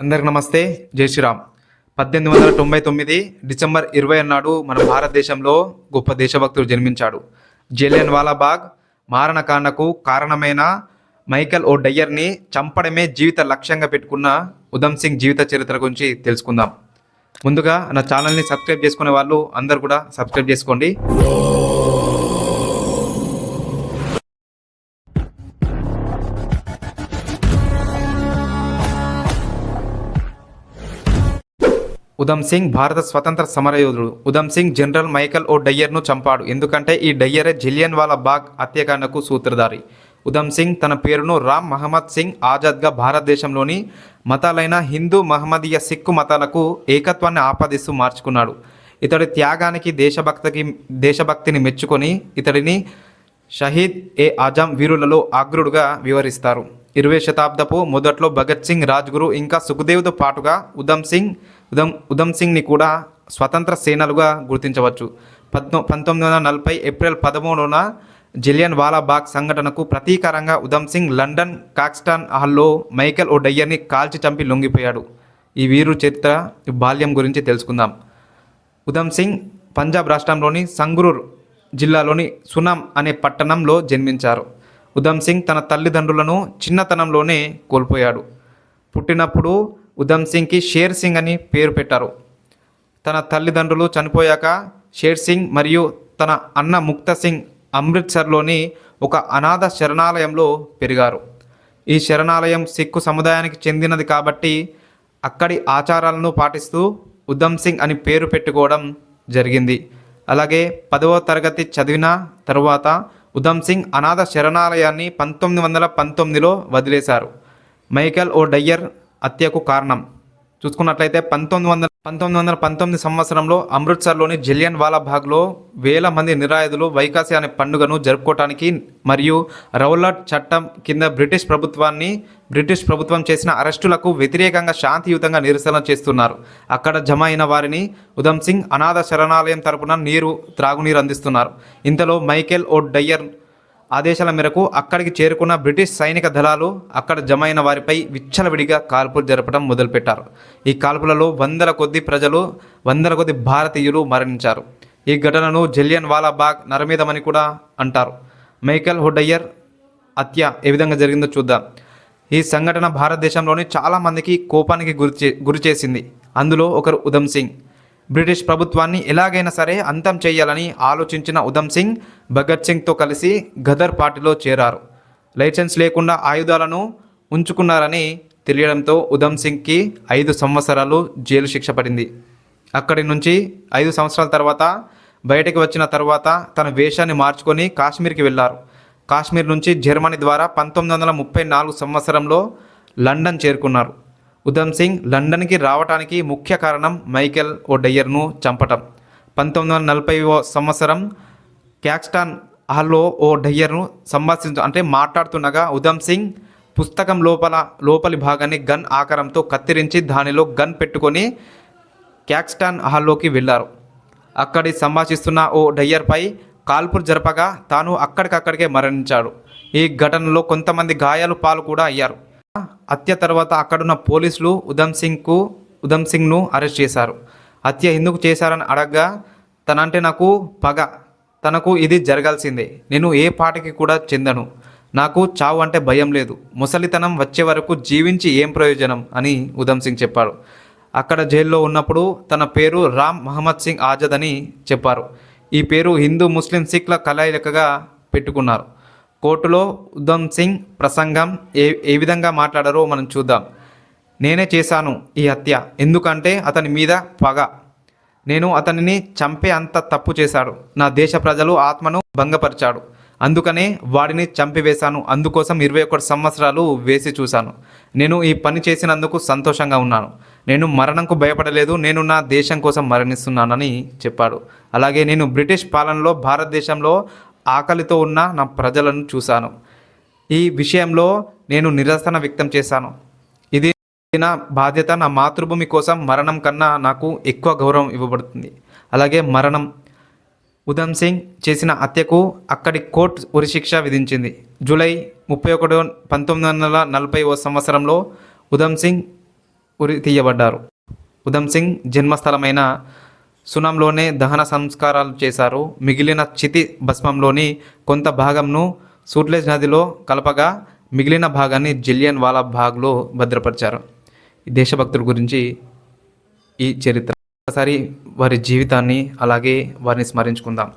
అందరికి నమస్తే. జై శ్రీరామ్. 1899 డిసెంబర్ 20 నాడు మన భారతదేశంలో గొప్ప దేశభక్తుడు జన్మించాడు. జలియన్ వాలాబాగ్ మారణకాండకు కారణమైన మైకేల్ ఓ డయ్యర్ని చంపడమే జీవిత లక్ష్యంగా పెట్టుకున్న ఉధమ్ సింగ్ జీవిత చరిత్ర గురించి తెలుసుకుందాం. ముందుగా నా ఛానల్ని సబ్స్క్రైబ్ చేసుకునే వాళ్ళు అందరు కూడా సబ్స్క్రైబ్ చేసుకోండి. ఉధమ్ సింగ్ భారత స్వతంత్ర సమరయోధుడు. ఉధమ్ సింగ్ జనరల్ మైకేల్ ఓ డయ్యర్ను చంపాడు. ఎందుకంటే ఈ డయ్యరే జలియన్ వాలాబాగ్ హత్యాకాండకు సూత్రధారి. ఉధమ్ సింగ్ తన పేరును రామ్ మహమ్మద్ సింగ్ ఆజాద్గా భారతదేశంలోని మతాలైన హిందూ, మహమ్మదీయ, సిక్కు మతాలకు ఏకత్వాన్ని ఆపాదిస్తూ మార్చుకున్నాడు. ఇతడి త్యాగానికి దేశభక్తిని మెచ్చుకొని ఇతడిని షహీద్ ఏ ఆజం వీరులలో అగ్రుడుగా వివరిస్తారు. 20వ శతాబ్దపు మొదట్లో భగత్ సింగ్, రాజ్గురు ఇంకా సుఖదేవ్తో పాటుగా ఉధమ్ సింగ్ని కూడా స్వతంత్ర సేనలుగా గుర్తించవచ్చు. 1940 ఏప్రిల్ 13న జలియన్ వాలాబాగ్ సంఘటనకు ప్రతీకారంగా ఉధమ్ సింగ్ లండన్ కాక్స్టన్ హాల్లో మైకేల్ ఓ డయ్యర్ని కాల్చి చంపి లొంగిపోయాడు. ఈ వీరు చరిత్ర బాల్యం గురించి తెలుసుకుందాం. ఉధమ్ సింగ్ పంజాబ్ రాష్ట్రంలోని సంగ్రూర్ జిల్లాలోని సునామ్ అనే పట్టణంలో జన్మించారు. ఉధమ్ సింగ్ తన తల్లిదండ్రులను చిన్నతనంలోనే కోల్పోయాడు. పుట్టినప్పుడు ఉధమ్ సింగ్కి షేర్ సింగ్ అని పేరు పెట్టారు. తన తల్లిదండ్రులు చనిపోయాక షేర్ సింగ్ మరియు తన అన్న ముక్తా సింగ్ అమృత్సర్లోని ఒక అనాథ శరణాలయంలో పెరిగారు. ఈ శరణాలయం సిక్కు సముదాయానికి చెందినది కాబట్టి అక్కడి ఆచారాలను పాటిస్తూ ఉధమ్ సింగ్ అని పేరు పెట్టుకోవడం జరిగింది. అలాగే 10వ తరగతి చదివిన తరువాత ఉధమ్ సింగ్ అనాథ శరణాలయాన్ని 1919లో వదిలేశారు. మైకేల్ ఓ డయ్యర్ హత్యకు కారణం చూసుకున్నట్లయితే 1919 సంవత్సరంలో అమృత్సర్లోని జలియన్ వాలాబాగ్లో వేల మంది నిరాయుధులు వైకాసి అనే పండుగను జరుపుకోవటానికి మరియు రౌలట్ చట్టం కింద బ్రిటిష్ ప్రభుత్వం చేసిన అరెస్టులకు వ్యతిరేకంగా శాంతియుతంగా నిరసన చేస్తున్నారు. అక్కడ జమ అయిన వారిని ఉధమ్ సింగ్ అనాథ శరణాలయం తరపున త్రాగునీరు అందిస్తున్నారు. ఇంతలో మైకేల్ ఓ డయ్యర్ ఆదేశాల మేరకు అక్కడికి చేరుకున్న బ్రిటిష్ సైనిక దళాలు అక్కడ జమైన వారిపై విచ్చలవిడిగా కాల్పులు జరపడం మొదలుపెట్టారు. ఈ కాల్పులలో వందల కొద్ది భారతీయులు మరణించారు. ఈ ఘటనను జలియన్ వాలాబాగ్ నరమేధమని కూడా అంటారు. మైకేల్ ఓ డయ్యర్ హత్య ఏ విధంగా జరిగిందో చూద్దాం. ఈ సంఘటన భారతదేశంలోని చాలామందికి కోపానికి గురి చేసింది. అందులో ఒకరు ఉధమ్ సింగ్. బ్రిటిష్ ప్రభుత్వాన్ని ఎలాగైనా సరే అంతం చేయాలని ఆలోచించిన ఉధమ్ సింగ్ భగత్ సింగ్తో కలిసి గదర్ పార్టీలో చేరారు. లైసెన్స్ లేకుండా ఆయుధాలను ఉంచుకున్నారని తెలియడంతో ఉధమ్ సింగ్కి 5 సంవత్సరాలు జైలు శిక్ష పడింది. అక్కడి నుంచి 5 సంవత్సరాల తర్వాత బయటకు వచ్చిన తర్వాత తన వేషాన్ని మార్చుకొని కాశ్మీర్కి వెళ్ళారు. కాశ్మీర్ నుంచి జర్మనీ ద్వారా 1934 సంవత్సరంలో లండన్ చేరుకున్నారు. ఉధమ్ సింగ్ లండన్కి రావడానికి ముఖ్య కారణం మైకేల్ ఓ డయ్యర్ను చంపటం. 1940వ సంవత్సరం క్యాక్స్టన్ హాల్లో ఓ డయ్యర్ను మాట్లాడుతుండగా ఉధమ్ సింగ్ పుస్తకం లోపలి భాగాన్ని గన్ ఆకారంతో కత్తిరించి దానిలో గన్ పెట్టుకొని క్యాక్స్టన్ హాల్లోకి వెళ్ళారు. అక్కడి సంభాషిస్తున్న ఓ డయ్యర్పై కాల్పులు జరపగా తాను అక్కడికక్కడికే మరణించాడు. ఈ ఘటనలో కొంతమంది గాయాలు పాలు కూడా అయ్యారు. హత్య తర్వాత అక్కడున్న పోలీసులు ఉధమ్ సింగ్ను అరెస్ట్ చేశారు. హత్య ఎందుకు చేశారని అడగగా తనంటే నాకు పగ, తనకు ఇది జరగాల్సిందే, నేను ఏ పార్టీకి కూడా చెందను, నాకు చావు అంటే భయం లేదు, ముసలితనం వచ్చే వరకు జీవించి ఏం ప్రయోజనం అని ఉధమ్ సింగ్ చెప్పాడు. అక్కడ జైల్లో ఉన్నప్పుడు తన పేరు రామ్ మహమ్మద్ సింగ్ ఆజాద్ అని చెప్పారు. ఈ పేరు హిందూ, ముస్లిం, సిఖ్ల కలయికగా పెట్టుకున్నారు. కోర్టులో ఉధమ్ సింగ్ ప్రసంగం ఏ విధంగా మాట్లాడారో మనం చూద్దాం. నేనే చేశాను ఈ హత్య, ఎందుకంటే అతని మీద పగ, నేను అతనిని చంపే అంత తప్పు చేశాడు, నా దేశ ప్రజలు ఆత్మను భంగపరిచాడు, అందుకనే వాడిని చంపివేశాను, అందుకోసం 21 సంవత్సరాలు వేసి చూశాను, నేను ఈ పని చేసినందుకు సంతోషంగా ఉన్నాను, నేను మరణంకు భయపడలేదు, నేను నా దేశం కోసం మరణిస్తున్నానని చెప్పాడు. అలాగే నేను బ్రిటిష్ పాలనలో భారతదేశంలో ఆకలితో ఉన్న నా ప్రజలను చూశాను, ఈ విషయంలో నేను నిరసన వ్యక్తం చేశాను, ఇది నా బాధ్యత, నా మాతృభూమి కోసం మరణం కన్నా నాకు ఎక్కువ గౌరవం ఇవ్వబడుతుంది. అలాగే మరణం ఉధమ్ సింగ్ చేసిన హత్యకు అక్కడి కోర్టు ఉరిశిక్ష విధించింది. జూలై 31, 1940 సంవత్సరంలో ఉధమ్ సింగ్ ఉరి తీయబడ్డారు. ఉధమ్ సింగ్ జన్మస్థలమైన సునాంలోనే దహన సంస్కారాలు చేశారు. మిగిలిన చితి భస్మంలోని కొంత భాగంను సూట్లెజ్ నదిలో కలపగా మిగిలిన భాగాన్ని జలియన్ వాలా బాగ్లో భద్రపరిచారు. ఈ దేశభక్తుల గురించి ఈ చరిత్ర. ఒకసారి వారి జీవితాన్ని అలాగే వారిని స్మరించుకుందాం.